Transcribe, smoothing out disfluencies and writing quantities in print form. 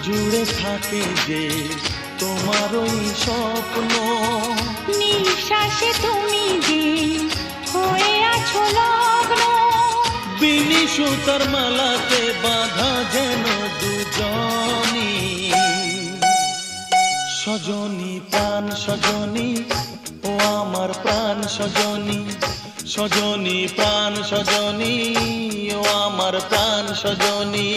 জুড়ে থাকে যে তোমার ওই স্বপ্ন, নিঃশ্বাসে তুমি যে হয়ে আছো লগ্ন, বিনি সুতার মালাতে বাঁধা যেন দুজনি। সজনী প্রাণ সজনী, ও আমার প্রাণ সজনী, সজনী প্রাণ সজনী, ও আমার প্রাণ সজনী।